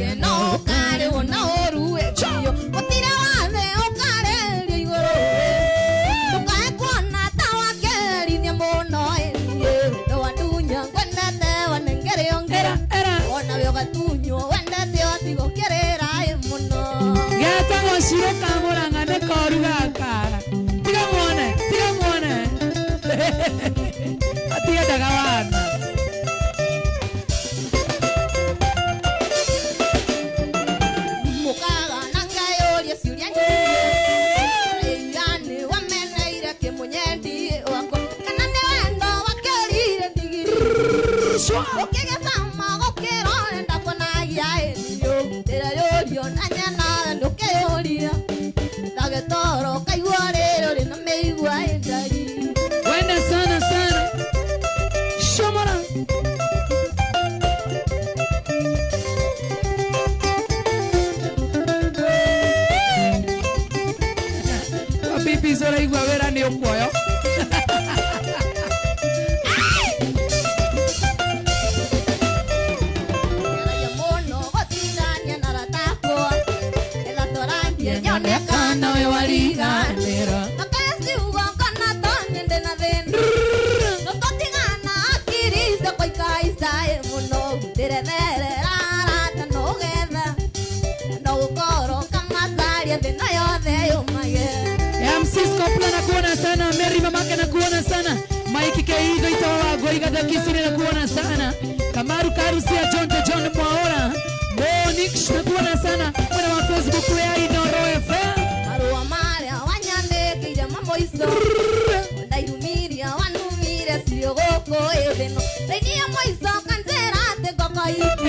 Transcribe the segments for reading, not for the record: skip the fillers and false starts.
que no care una orue yo otira wane okare ligoro tukae kuona tawa keri ni mono ye do wandunya kwenda te wanengere ongera ona vyo gatunyo wenda te atigo kerera e mono geta goshiro kamuranga ne koruga kara tiga muone atia dagawana okege sama okero enda kona ya elio tera yo nanyana ndokeoria dage toro kaiwarero rina meigwa endari wenda sana shomara bibi zora igwa vera ni okwoyo Kana we waliganira akasi uwakana tonende na thendo no totigana akirize kwa ikaisa muno gutirere rarata no getha no gukoro kama saria thina yothe yumage MC Skopla nakuona sana Mary mamake nakuona sana Mike Keigo itawa goiga da kisini nakuona sana Kamaru Karusia John Mwaora Monix nakuona sana mwana wa Facebook ya Inoro FM Arua Maria wanyande kija mambo iso Ndairumiria wanumire siyo goko eveno Reinia moiso kanzera te goko iki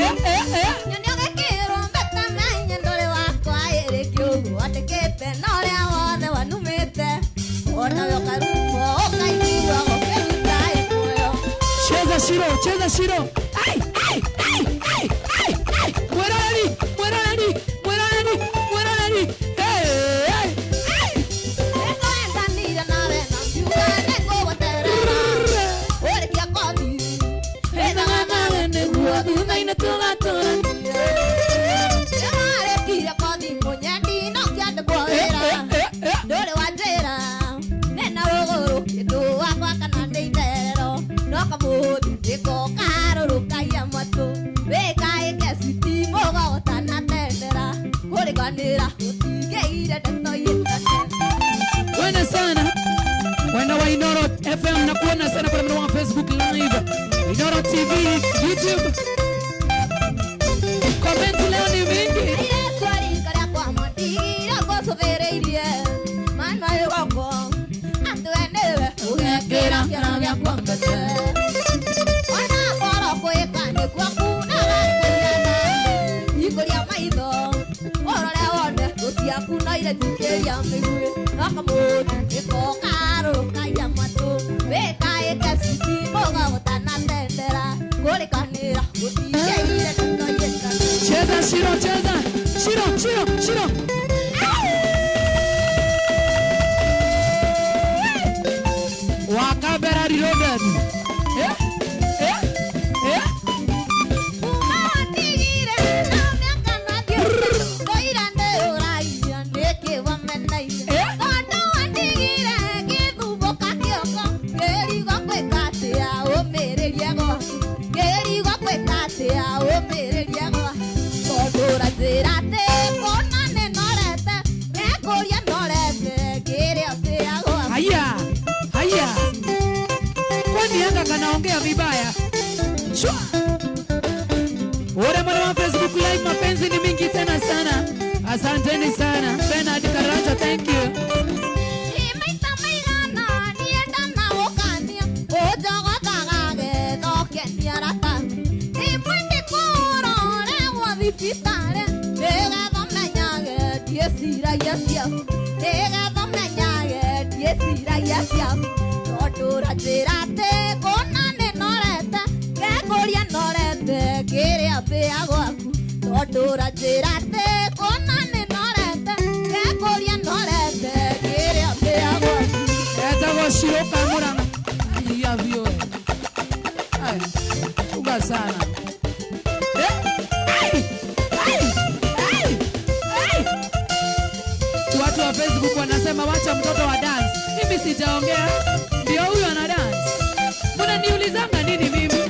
Nyonyoge kiro mbeta menye ndore wako aere kyogu Atekete nore awone wanumite Ona yoka rumo oka ikiwa gokeruta imoyo Cheza Shiro Ai Muerani Hey Ego endanira na vena Mbiuga nengo waterera Ore kia kodi Ega gana wene gua Una ina toga Yamare kia kodi Monyandi no kia de boera Dore wajera Nena rogoro Edo wakwa kanande itero Noka modi Eko karo rukaya mato Weka eke siti Moga otana tendera Ore ganera Otige ire deto yitane Wena sana Wena wa Inoro FM nakuona sana kwa mwana wa Facebook live Inoro TV YouTube Comment leo ni mingi Ugekera kera vya kwangate Wana koro kwekane kwa kuna wakuyana Ikoria maitho Orore wone Usia kuna ile tikeria migwe Nakamodi Iko karo kaya matu Weka eke sisi Moga utana tendera Kore kanera Usia ile tendo yekane Cheza Shiro Wakabera reloaded Umawatigire na miaka na diose Koirande uraia neke wamenaile Kondo watigire kithubo kakioko Kerigo kwekatea umereria goa Kerigo kwekatea umereria goa Kodura zirate konane norete Ekoria norete kere otea goa Haya Kwani yanga kanaongea vibaya Shua Ore mwana wa Facebook live mapenzi ni mingi tena sana Asanteni sana Bernard Karanja thank you Imaita maigana nienda na wokania Ojogo tagage doke niarata Imundi kuro lewa vipitare Ega domenyage diesira yasia Ega domenyage diesira yasia Todura zirate konane norete Kekoria norete kere apea gwaku Todura zirate konane norete Kekoria norete kere apea gwaku Eta goshiro kamuranga Ya vio Uga sana Ai sijaongea. Ndio huyo ana dance. Mnaniulizanga nini mimi?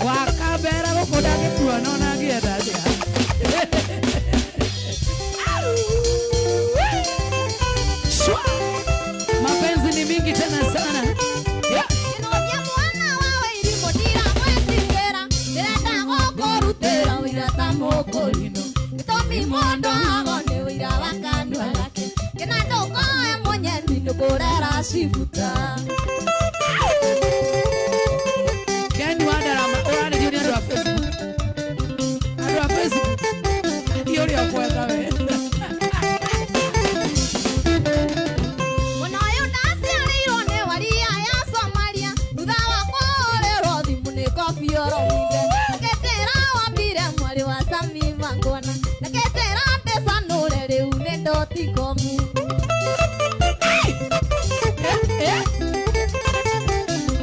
Wakabera kukodake tuanona gieda dia. Mapenzi ni mingi tena sana. Yeah. Can you order order you need to Facebook? Order Facebook. Hiyo ndio kwa wewe.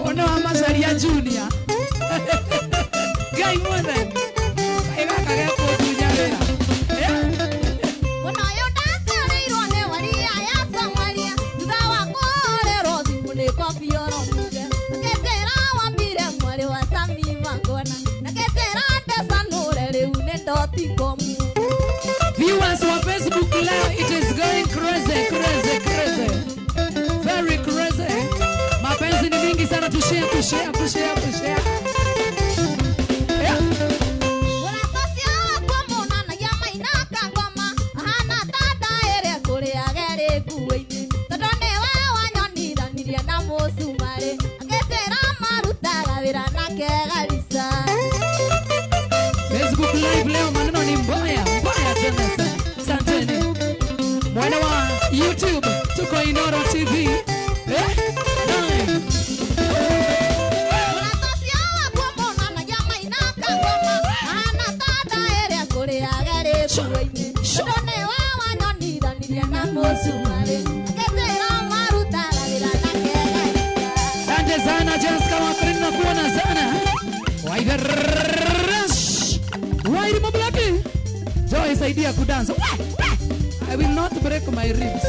Ono amasaria junior. Gai mwende. Ega kage kutunya wera. Ono yo dance ro ne wali aya Somalia. Ndawa kore rozi mune kofioro muge. Ketera wambire mwale wa sami mangona. Ketera tesanure le unendoti komu. Viewers on Facebook Live, it is going crazy. Very crazy. Mapenzi ni mingi sana, tushare. Yeah. Facebook Live leo maneno ni mbaya tena sana. Asanteni. Mwana wa YouTube tuko Inoro TV. Asante sana Jessica Wakrina kuona sana. Wairimo Blackie. Joy saidia kudance. I will not break my ribs.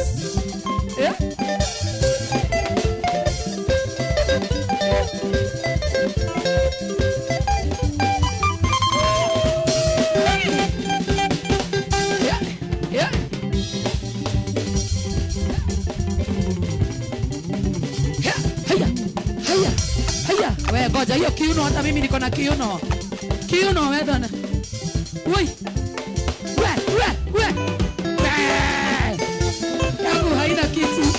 Yeah? Wewe ngoja hiyo kiuno, hata mimi niko na kiuno. Kiuno wewe dona. Woi. We. Yangu haina kitu.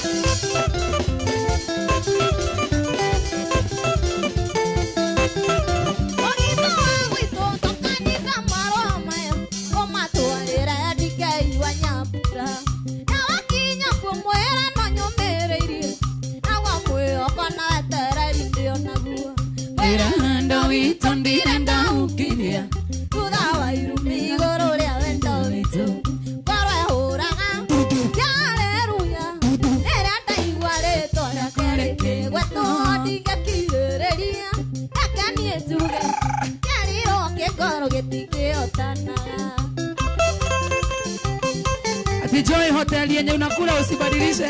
Ati Joy Hotel yenye unakula usibadilishe.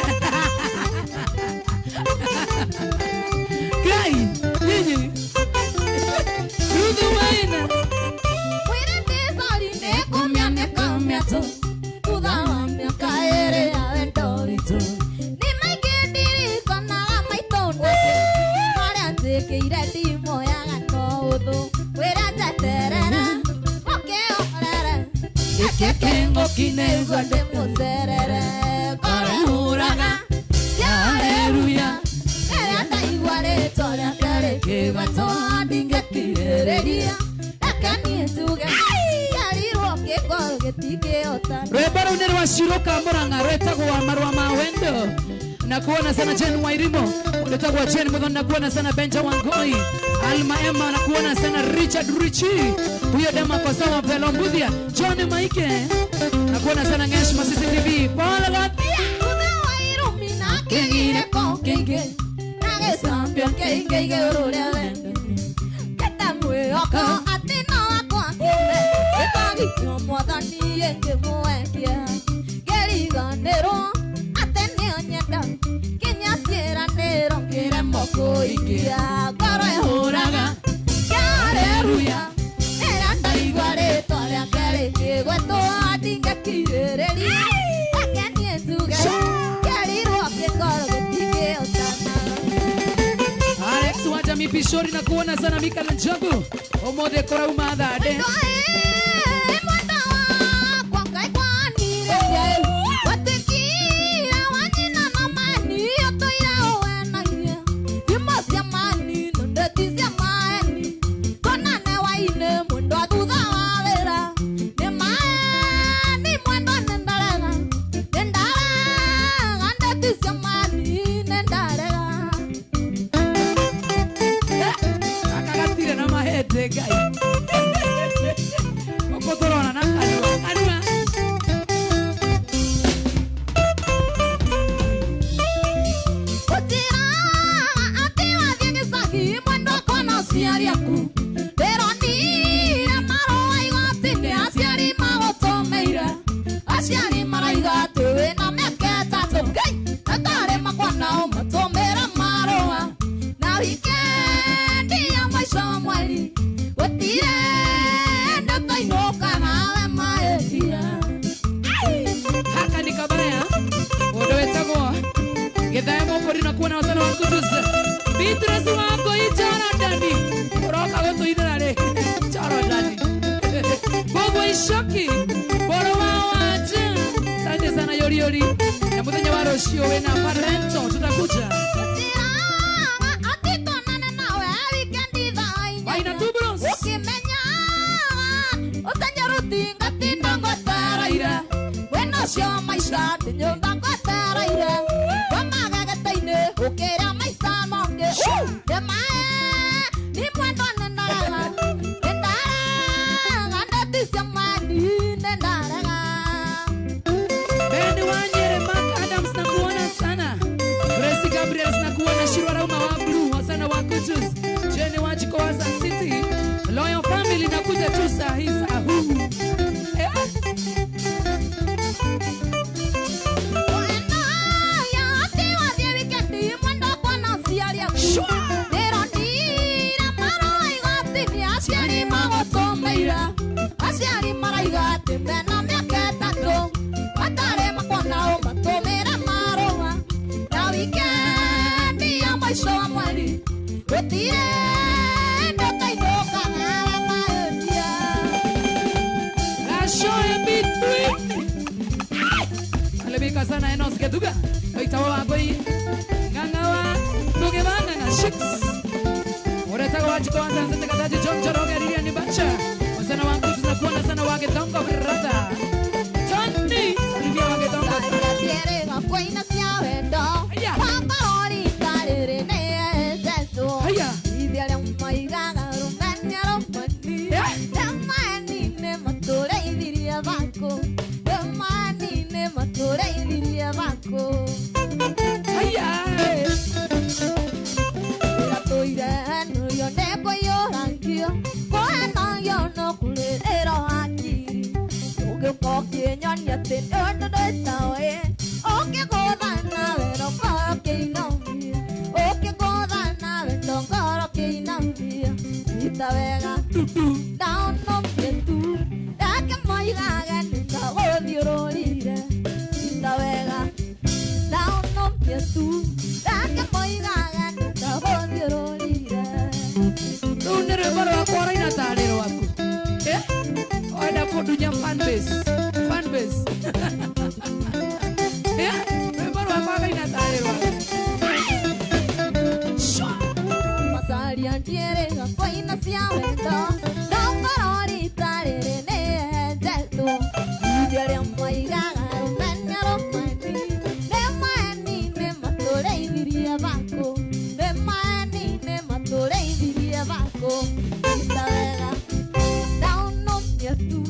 Kai, nyinyi. Rudu waina. Wira tesali ne komya to. Kudawa me kaere ya ventorito. Ni maikendiri sana maitona. Mara teke irati moya ganodo. Wira taterera. Kengo kinego de moserere. Kore uraga. Haleluya. Ata iguale toria kare ke bato dinge tireria. Akani etuga. Yariro ke koge tike ota. Rebara unere wa shiroka moranga reta kwa marwa mawendo. Nakuona sana Jen Wairimo. Unataka wa Jen Mudhon, nakuona sana Benja Wangoi. Alma Emma, nakuona sana Richard Richi. Huyo dema kwa sawa Velo Mbudia. John Maike. Nakuona sana Ngeshma CCTV. Paula Gatia. Kuna Wairu mina kengine kenge. Nage sampio kenge urure wendo. Kata mwe oko atina wako akime. Ekagi kyomo dani yenge kuingia ngoro ihuraga haleluya era ndaigua rĩtwa rĩake rĩkĩgwetwo ndingĩkirĩrĩria akenie njuge kĩrirwo kĩngoro gĩtingĩhotana. Alex wacha mipishori na kuona sana Mika na Njogu omothe kũrauma thande sana enos keduga oitawa wagoi ngangawa tugevanga na shix oretaga wachiko wanza nzete kataji jomjoroga riria ni bacha wasana wangu tunakuona sana wage tongo brada tani salimia wage tongo quiere ga koina siawendo paparori tarere ne zeto ideale maigaga rumenya romani tamani ne matore idiria bako tamani ne matore idiria bako ya toire no yo ne ko yo rankio ko no yo no kulero akiri oge ko kenyonya te no tawe oke godana vero koro ke inambia oke godana vero koro ke inambia itavega down no tu ake moigaga nita odiororire itavega down no tu ake moigaga nita odiororire unere baro akora ina talero wako oida kodunya fan base baro akora ina talero masari antiere ga koina siawendo dongorori tarere ne jeto ideale maigaga menero mani ne mani ne matore idiria bako ne mani ne matore idiria bako itavega down no tu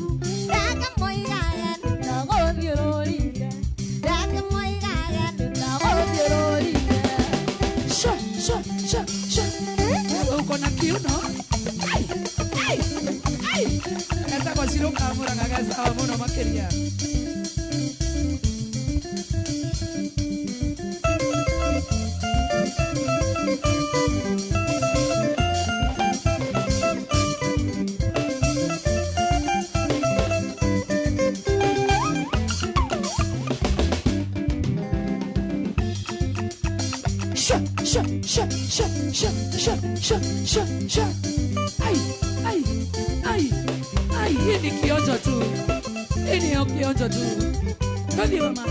daga maigaga na godiororire daga maigaga na godiororire uko na kiu no esta cosiro kamura kagasa muno makeria Ai, hii ni kionjo tu. Hii ni kionjo tu. Todie mama.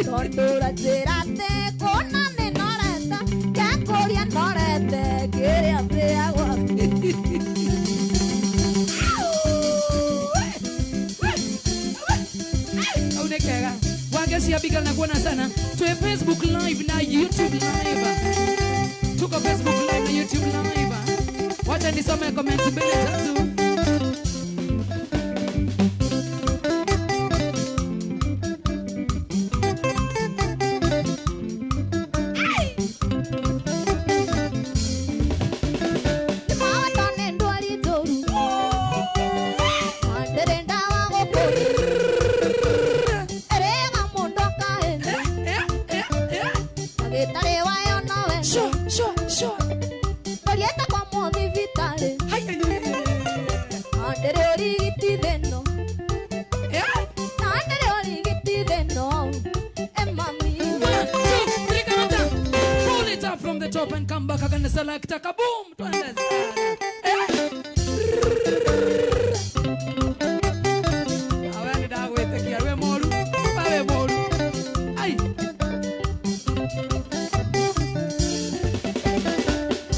Tortura cerate con ane noreta, que coria norete, quiere hacer agua. Unekega. Wagesi abiga na kuona sana. Tuwe Facebook live na YouTube live. Tuko Facebook live na YouTube live. Wacha nisome comments mbili tatu. Top and come back again. Select a kaboom to understand. I went that way to get away more. Aye.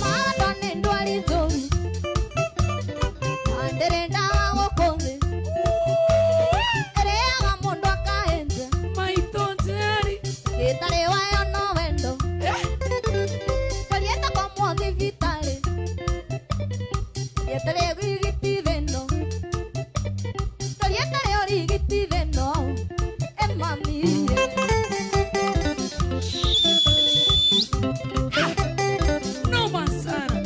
My daddy. No manzana.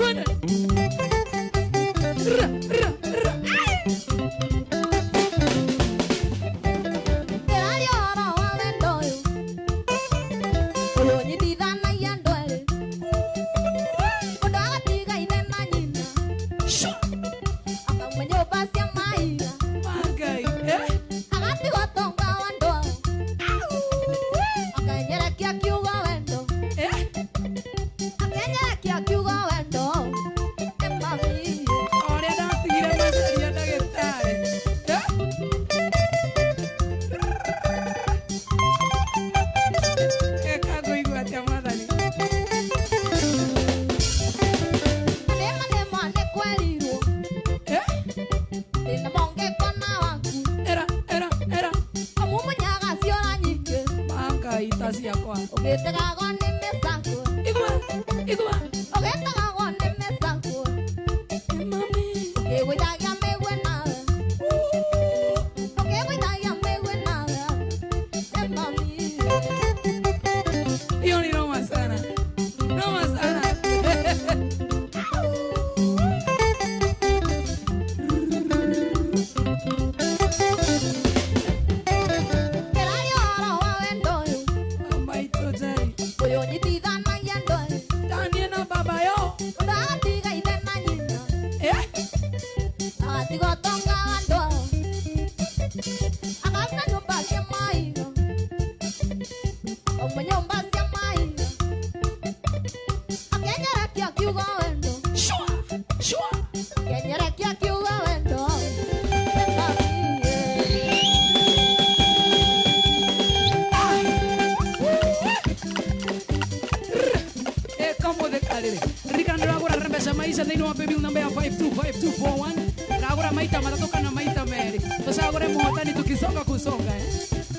maisha thĩinĩ wa paybill number ya 525241 ragũra maita matatũ kana maita merĩ tũcagũre mũhotani tukisonga kusonga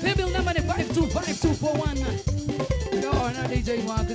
paybill number ni 525241 Yona DJ waku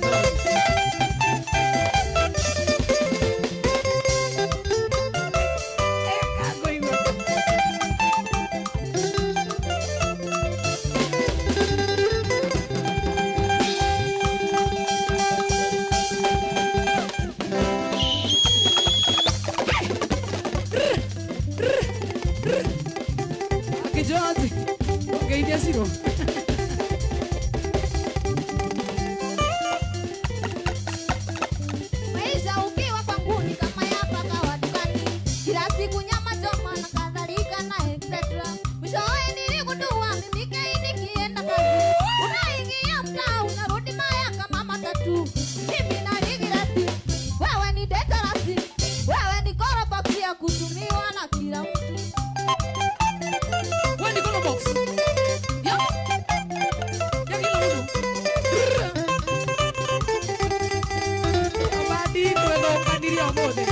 mode.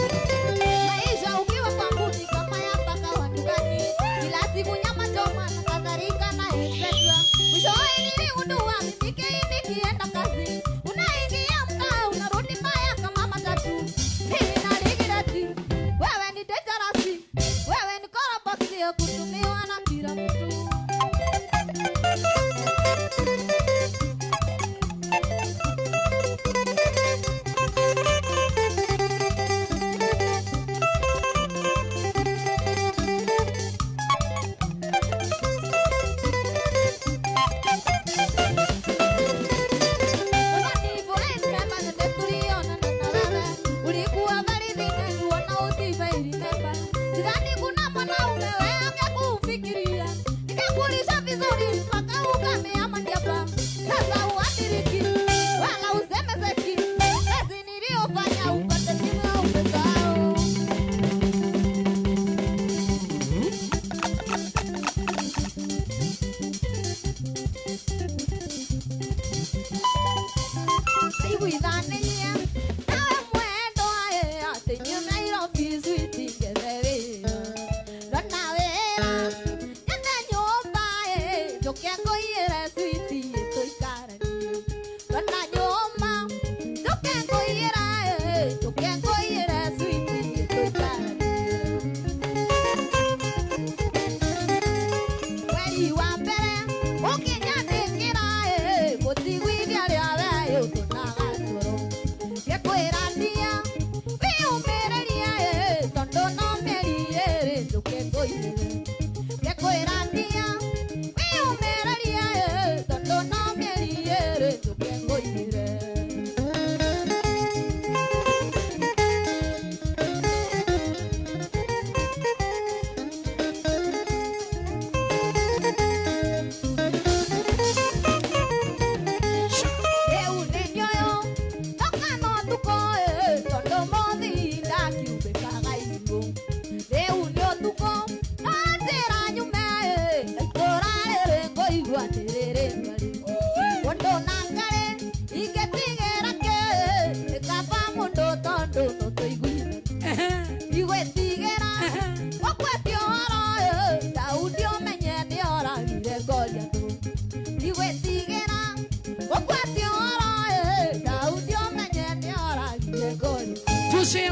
Maisha ukiwa kwangu ni kama ya paka wa dukani. Kila siku nyama choma na kadhalika na etc. Mwishowe niligundua mimi nikienda kazi. Unaingia mtaa unarudi mbaya kama matatu. Mimi naligireti. Wewe ni dangerous. Wewe ni koroboti ya kutumiwa na kila mtu.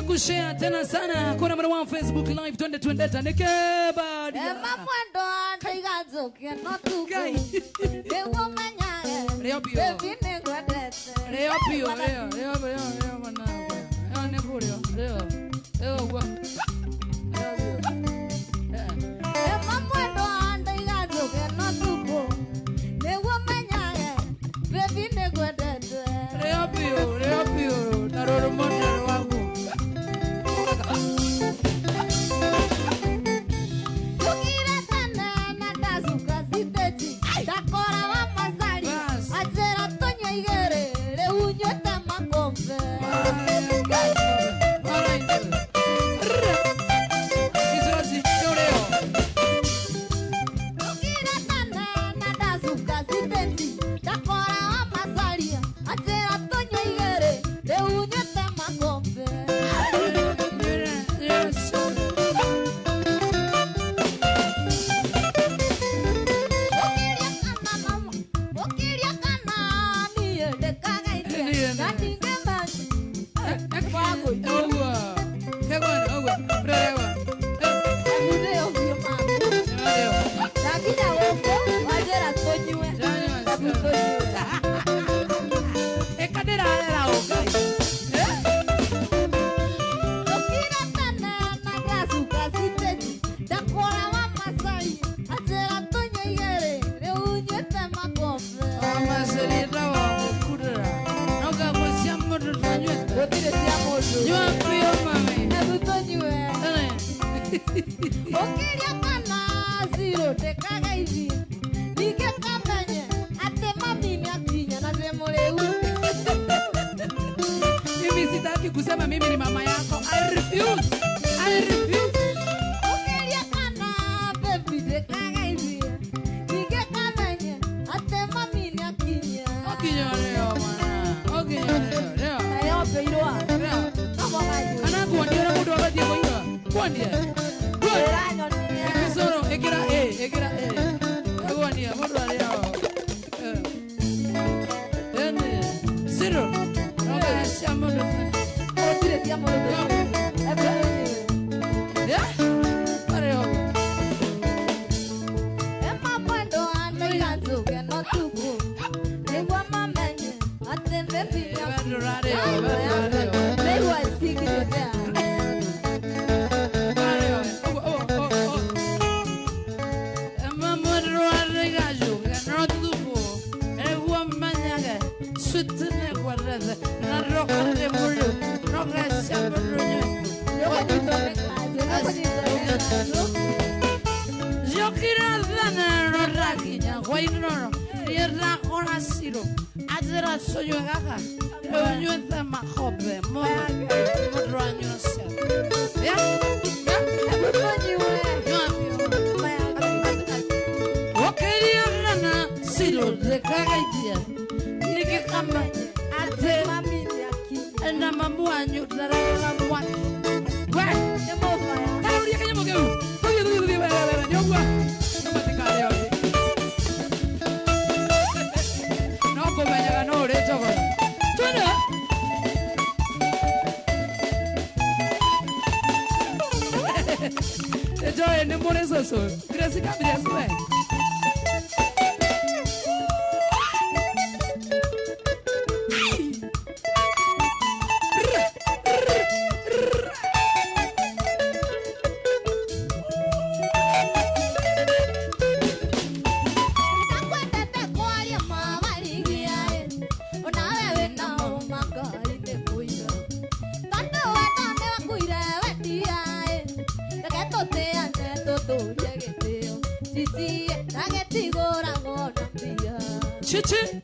Kushare tena sana kwa number 1 Facebook live twende tanekeba Mwendo andaigazo kieno tuku Ewo manyage Leo pio Baby negwadete Leo pio Leo managwa Leo neburio Leo gwa Mwendo andaigazo kieno tuku Ewo manyage Baby negwadete Leo pio Naroro monero wangu Okiria kana zero tekaga hivi Nige kamenye ate mami miakinya na zemoleu Mimi sitaki kusema mimi ni mama yako. I refuse. Okiria kana baby tekaga hivi Nige kamenye Ekira agwania modu ali hao. Zero. Okay, siamo do. Dire siamo lo Yeah. Pareo. Emma quando hanno i ganzo che non tuco. E guamma menge, attende figlia. Vado radio. Lei vuoi il siglo te. Pareo. Emma modu ali gajo che non tuco. E guamma menge. Sutne guardate. Na roca de mulu. Roca siamo do. Yo quiero dar raquilla, guayno, tierra con asilo, azera soy yo gaga, yo esta majobe, otro año sea. ¿Ya? Yo quería ganar silo de cagailla, ni que cama, ate mami de aquí, en la mamuaño, la mamuaño. Joy, no more so. Gracias, Gabriel. Chichi.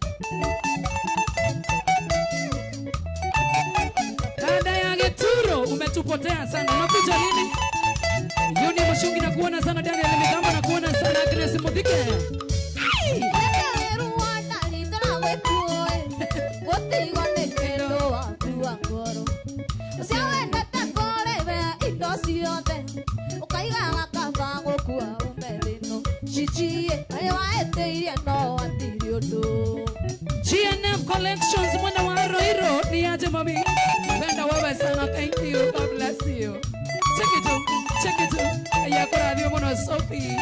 Dada ya Geturo, umetupotea sana. Unakuja lini? Yoni Mashungi na kuona sana, Daniel Migambo na kuona sana, Agnes Mudike. GNF Collections, mwana wa hero, ni aje mami. Penda wewe sana, thank you, God bless you. Check it out. Ya kura dio mwana Sophie.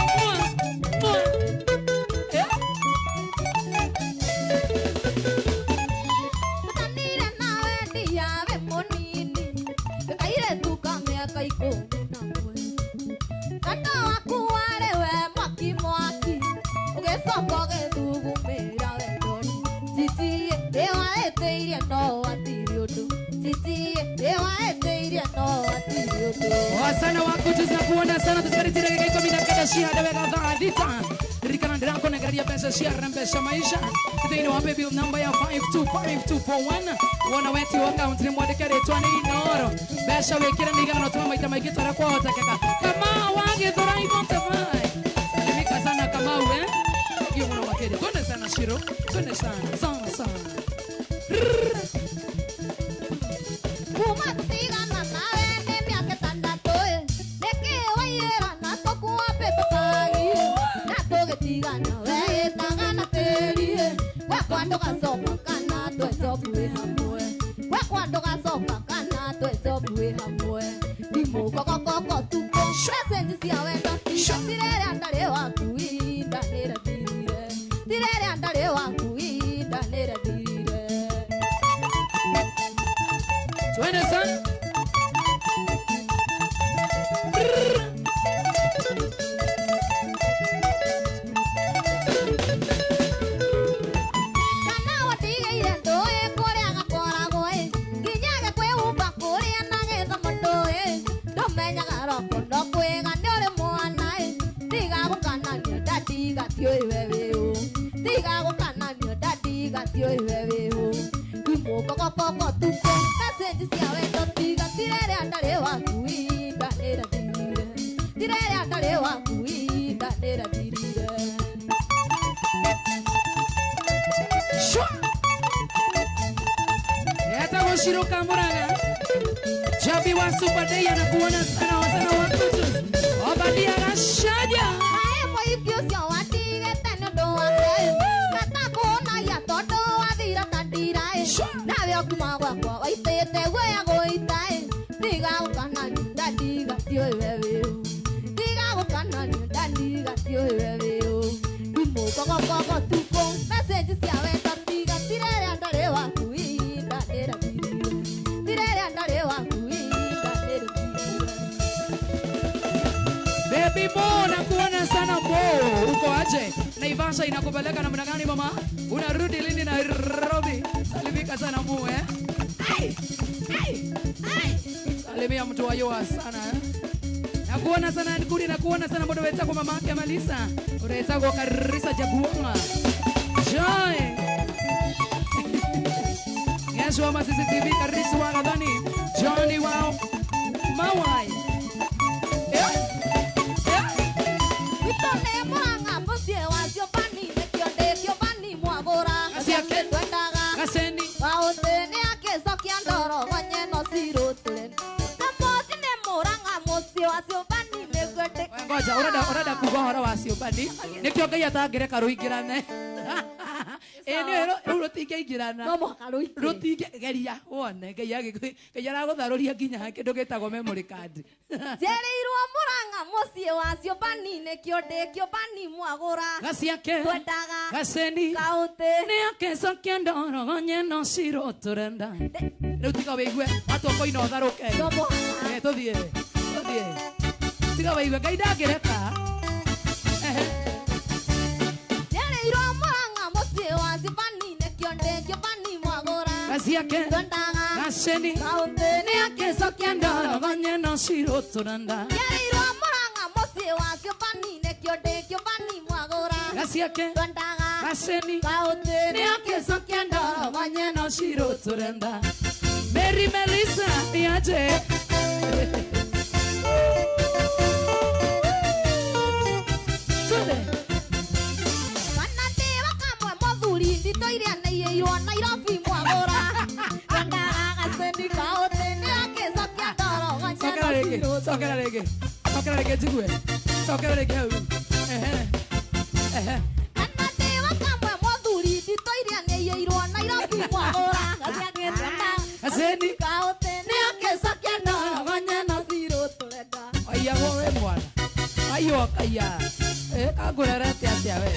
Sana wako tuza kuona sana tusikari tirege kiko mina kada shia dewe gada adita Rikana ndirako negaria pesa shia rembesha maisha Kitaini wape bill number ya 525241 Wana weti waka untini mwade kare tuwane inoro Besha wekira niga na notuma maita maikito rakwa otakeka Kama wange dhora imonte mai Salimika sana kama uwe Iyo mwana wakede Twende sana shiro Twende sana Sana Shiro Kamuraga Jabi wa Super Day anakuona sana wasana wa kutu Obadia Rashaja Ae mo ikyo sio wewe Dumo koko tuko message cia wenda tiga tirere andare waku inda era tirere andare waku inda era Baby Mo, nakuona sana Mo. Uko aje? Naivasha inakupeleka namna gani mama? Unarudi lini Nairobi? Salimika sana Mo Ai! Salimia mtu wa yoa sana Nakuona sana Nkuri, nakuona sana Modo wetako mama yake Malisa. Unawetako Karisa Jaguanga. Joy. Yeshua Masisi TV Karisa Wagadani. Johnny Wow. Mawai. Witone moranga bosie wasio pani nekio pani mwagora Asiake twendaga Kaseni Waotene akeso kiandoro wanye no sirotulen Namosi ne moranga mosio wasio pani nekwete Ngoja urada kugohora wasio bandi nikio ngai atangireka ruingirane eno rutinge ingirana no mokarui rutinge geria wone ngai ngai aragutharuria nginya kindu gitagwo memory card Jereirwo moranga mosio wasio pani nekio pani mwagora Gasiake twendaga Gaseni Kaote ne akeso kiandoro wanye no siroturenda rutinga weigue atoko ino tharuke no tuthie tiga weigue ngai ndangireka Jereirwo moranga mosio wasio pani nekio pani mwagora Gasiake twendaga Gaseni Kaote ne akeso kiandoro wanye no siroturenda Jereirwo moranga mosio wasio pani nekio pani mwagora Gasiake twendaga Gaseni Kaote ne akeso kiandoro wanye no siroturenda Mary Melissa niaje Tude Wanande wakamwe mothuri ndito iria naiirwo Nairobi mwagora twendaga Gacendi Kaote neakecokia ndoro Sokera rege jigue Sokera rege hau Wanande wakamwe mothuri ndito iria naiirwo Nairobi mwagora Gaseni Kaote neakecokia ndoro wanye no siroturenda Aya wowe mwana Ayo kaya kagurerete atia we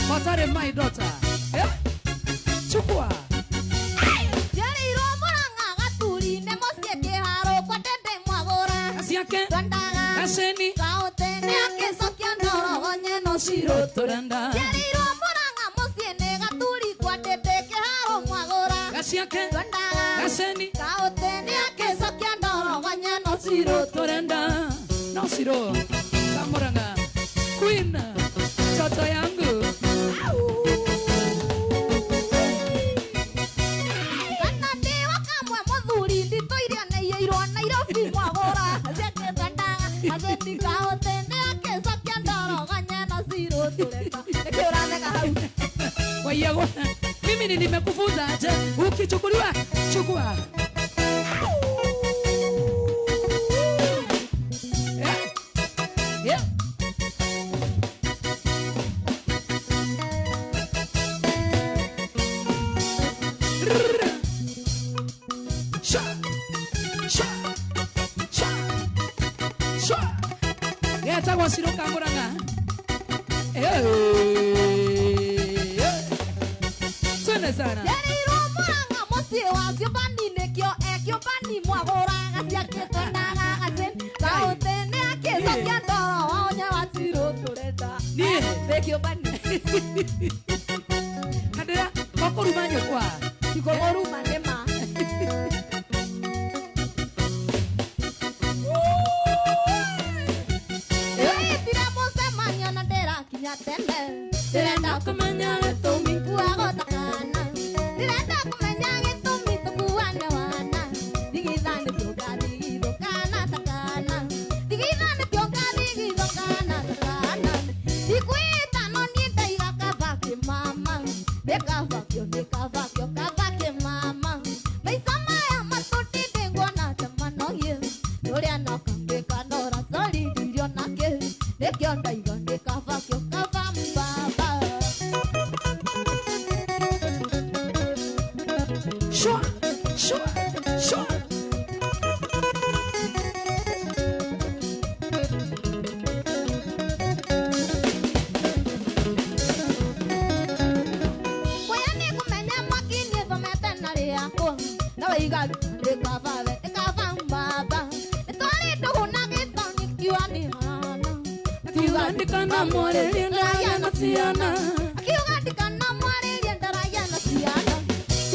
Kotare my daughter Chukua Jereirwo moranga gaturi ne mosie kiharo kwa dende mwagora Gasiake twendaga Gaseni Kaote neakecokia ndoro wanye no siroturenda Jereirwo moranga musie ne gaturi kwa dende kiharo mwagora Gasiake twendaga Gaseni Kaote neakecokia ndoro wanye no siroturenda siroturenda No siro Kamuranga Queen Toto yangu Wanande wakamwe muthuri ndito iria naiirwo Nairobi mwagora Gacendi twendaga Gacendi Kaote neakecokia ndoro wanye no siroturenda Nikiuratheka hau Waiyago Mimi ni nimekufunza aje Ukichukuliwa Chukua Yeah Sha Sha Sha Sha Yeta wasiro kamuranga Twende sana Jereirwo moranga musie wasio pani nekio pani mwagora Gaciake twendaga Gacendi Kaote neakecokia ndoro wanye wa siroturenda Nie nekio pani Kadera Kokoruma nyokwa Kikogoruma nema Tira mucemanio na ndĩrakinya tene ndĩrenda Kumenya gĩtũmi kuagotakana ndĩrenda kũmenya gĩtũmi tũkuane wana thigitha nĩkĩo ngathigithũkana takana thigitha nĩkĩo ngathigithũkana takana ndikwĩta no niĩ ndaiga kaba kĩmama ndĩkabakio kaba kĩmama maica maya matũtindĩ nguona temanogie ũrĩa noka ngĩkanora sori ndirio nake nĩkĩo ndaiga ndĩkabakio kaba mbaba Shua Shua Shua mwarĩrie ndaragĩa na ciana akiuga ndikanamwarĩrie ndaragĩa na ciana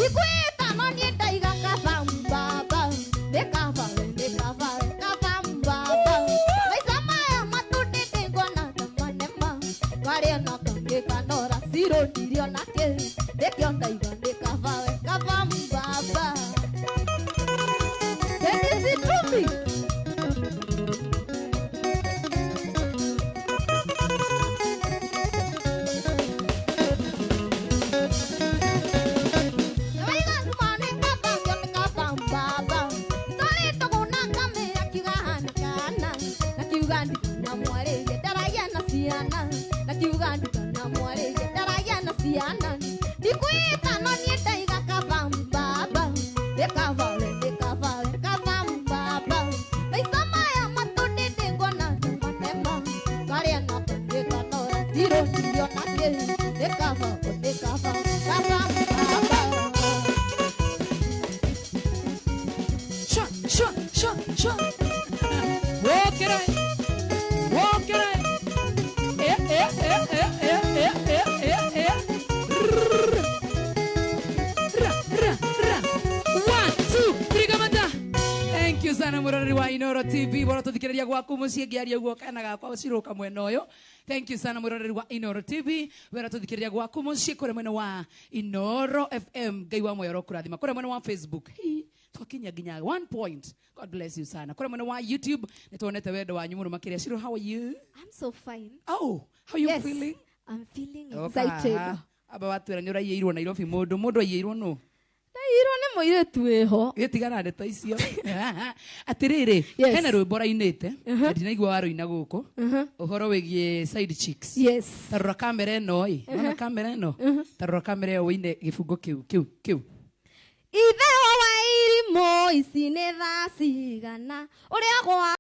ikwĩta no niĩ ndaiga kaba mbaba ndĩkaba kaba mbaba maica maya matundĩte ngona ta manema karĩa na kangĩkanora cirũnirio nakĩ ndĩkĩo ndaiga ndĩkaba kaba mbaba Dennis Trumbi TV bora tuthikiriria gwaku mucie ngiaria guo kana gakwa ciruka mwena uyu. Thank you sana muroreri wa Inoro TV bora tuthikiriria gwaku mucie kure mwena wa Inoro FM ngai wa moyo rokurathima kure mwena wa Facebook twakinya nginya 1 point. God bless you sana kure mwena wa YouTube nituonete wendo wanyu muno makiria Shiro. How are you? I'm so fine. Oh, how you feeling? I'm feeling excited. Aba watwira ni uraiyirwo Nairobi mundu aiyirwo no iro ne moiretu eho getigana ndeto icio atiriri hena rwimbo rainite ndinaigua waruina guku uhoro wigie side chicks. Yes, tarora kamera ino ona kamera ino tarora kamera yo wine gifungo kiu ithe wa irimo ici nĩ thaa cigana ũrĩa gwa